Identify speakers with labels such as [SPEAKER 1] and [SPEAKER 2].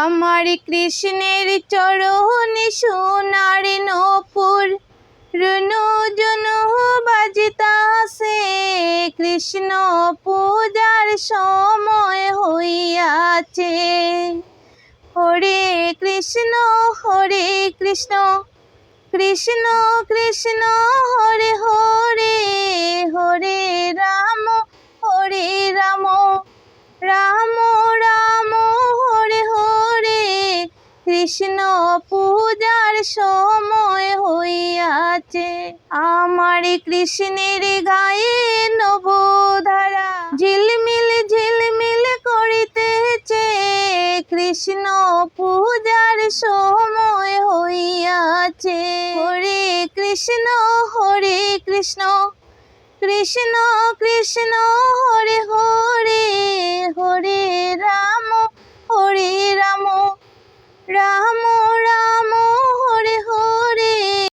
[SPEAKER 1] আমার কৃষ্ণের চরণে সোনার নূপুর রুনু জুনু বাজতাছে। কৃষ্ণ পূজার সময় হইয়াছে। হরে কৃষ্ণ কৃষ্ণ কৃষ্ণ হরে হরে, হরে রাম রাম রাম হরে হরে। কৃষ্ণ পূজার সময় হইয়াছে। আমার কৃষ্ণের গায়ে নবধারা ঝিলমিল ঝিলমিল করিতেছে। কৃষ্ণ পূজার সময় হইয়াছে। হরে কৃষ্ণ কৃষ্ণ কৃষ্ণ হরে হরে, হরে রাম